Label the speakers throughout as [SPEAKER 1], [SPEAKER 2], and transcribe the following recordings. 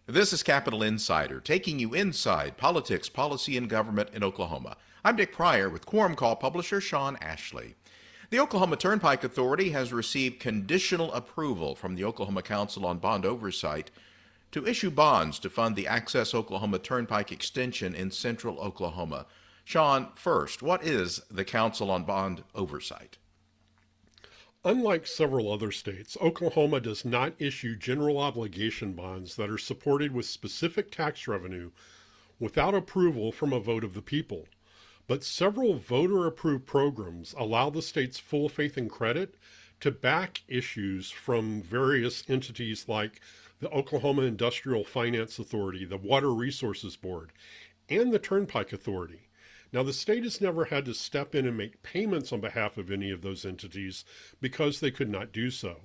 [SPEAKER 1] This is Capital Insider, taking you inside politics, policy, and government in Oklahoma. I'm Dick Pryor with Quorum Call publisher Sean Ashley. The Oklahoma Turnpike Authority has received conditional approval from the Oklahoma Council on Bond Oversight to issue bonds to fund the Access Oklahoma Turnpike extension in central Oklahoma. Sean, first, what is the Council on Bond Oversight?
[SPEAKER 2] Unlike several other states, Oklahoma does not issue general obligation bonds that are supported with specific tax revenue without approval from a vote of the people. But several voter-approved programs allow the state's full faith and credit to back issues from various entities like the Oklahoma Industrial Finance Authority, the Water Resources Board, and the Turnpike Authority. Now, the state has never had to step in and make payments on behalf of any of those entities because they could not do so.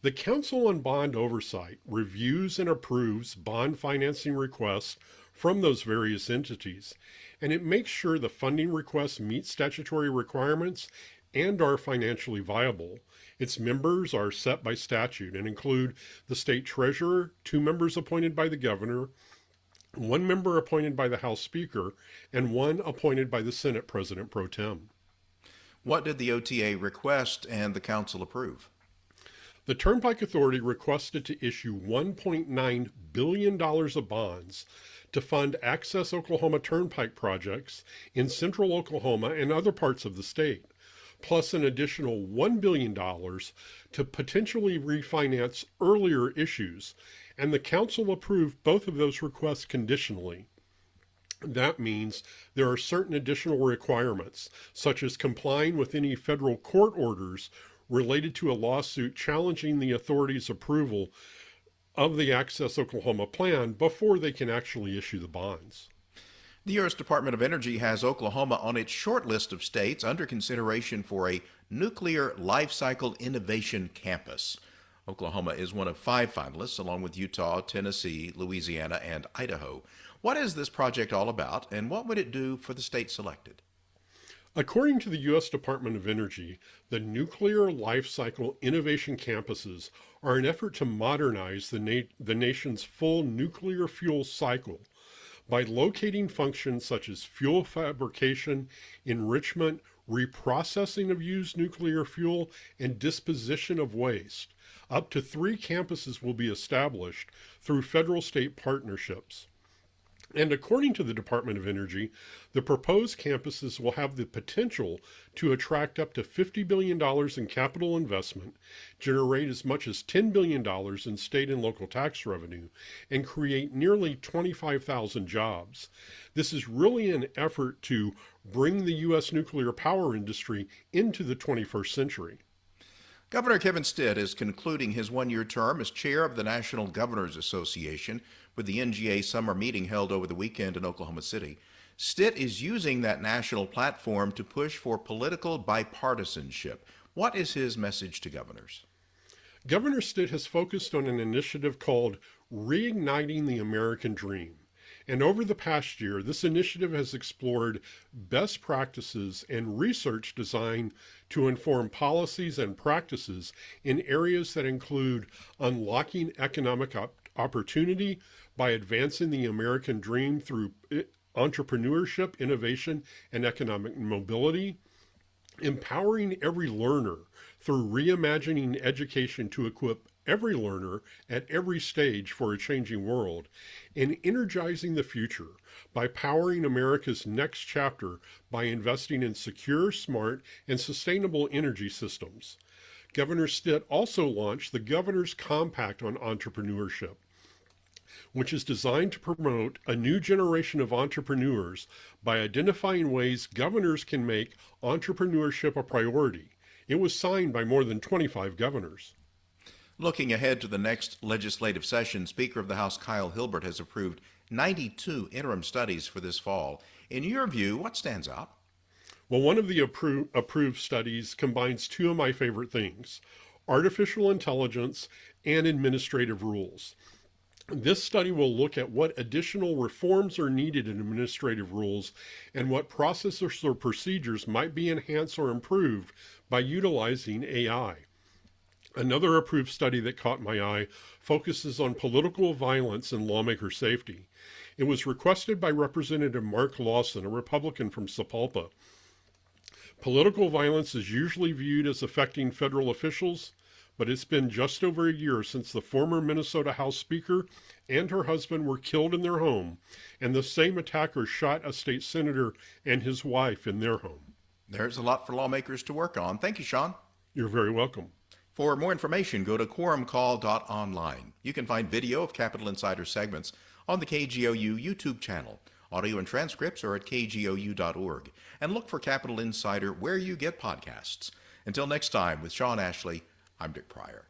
[SPEAKER 2] The Council on Bond Oversight reviews and approves bond financing requests from those various entities, and it makes sure the funding requests meet statutory requirements and are financially viable. Its members are set by statute and include the state treasurer, 2 members appointed by the governor, 1 member appointed by the House Speaker, and 1 appointed by the Senate President Pro Tem.
[SPEAKER 1] What did the OTA request and the Council approve?
[SPEAKER 2] The Turnpike Authority requested to issue $1.9 billion of bonds to fund Access Oklahoma Turnpike projects in central Oklahoma and other parts of the state, plus an additional $1 billion to potentially refinance earlier issues, and the Council approved both of those requests conditionally. That means there are certain additional requirements, such as complying with any federal court orders related to a lawsuit challenging the authority's approval of the Access Oklahoma plan before they can actually issue the bonds.
[SPEAKER 1] The U.S. Department of Energy has Oklahoma on its short list of states under consideration for a nuclear life cycle innovation campus. Oklahoma is one of 5 finalists, along with Utah, Tennessee, Louisiana, and Idaho. What is this project all about, and what would it do for the state selected?
[SPEAKER 2] According to the U.S. Department of Energy, the Nuclear Life Cycle Innovation Campuses are an effort to modernize the nation's full nuclear fuel cycle by locating functions such as fuel fabrication, enrichment, reprocessing of used nuclear fuel, and disposition of waste. Up to 3 campuses will be established through federal-state partnerships. And according to the Department of Energy, the proposed campuses will have the potential to attract up to $50 billion in capital investment, generate as much as $10 billion in state and local tax revenue, and create nearly 25,000 jobs. This is really an effort to bring the U.S. nuclear power industry into the 21st century.
[SPEAKER 1] Governor Kevin Stitt is concluding his 1-year term as chair of the National Governors Association with the NGA summer meeting held over the weekend in Oklahoma City. Stitt is using that national platform to push for political bipartisanship. What is his message to governors?
[SPEAKER 2] Governor Stitt has focused on an initiative called Reigniting the American Dream. And over the past year, this initiative has explored best practices and research designed to inform policies and practices in areas that include unlocking economic opportunity by advancing the American dream through entrepreneurship, innovation, and economic mobility, empowering every learner through reimagining education to equip every learner at every stage for a changing world, and energizing the future by powering America's next chapter by investing in secure, smart, and sustainable energy systems. Governor Stitt also launched the Governor's Compact on Entrepreneurship, which is designed to promote a new generation of entrepreneurs by identifying ways governors can make entrepreneurship a priority. It was signed by more than 25 governors.
[SPEAKER 1] Looking ahead to the next legislative session, Speaker of the House Kyle Hilbert has approved 92 interim studies for this fall. In your view, what stands out?
[SPEAKER 2] Well, one of the approved studies combines 2 of my favorite things: artificial intelligence and administrative rules. This study will look at what additional reforms are needed in administrative rules and what processes or procedures might be enhanced or improved by utilizing AI. Another approved study that caught my eye focuses on political violence and lawmaker safety. It was requested by Representative Mark Lawson, a Republican from Sapulpa. Political violence is usually viewed as affecting federal officials, but it's been just over a year since the former Minnesota House Speaker and her husband were killed in their home, and the same attacker shot a state senator and his wife in their home.
[SPEAKER 1] There's a lot for lawmakers to work on. Thank you, Sean.
[SPEAKER 2] You're very welcome.
[SPEAKER 1] For more information, go to quorumcall.online. You can find video of Capitol Insider segments on the KGOU YouTube channel. Audio and transcripts are at kgou.org. And look for Capitol Insider where you get podcasts. Until next time, with Sean Ashley, I'm Dick Pryor.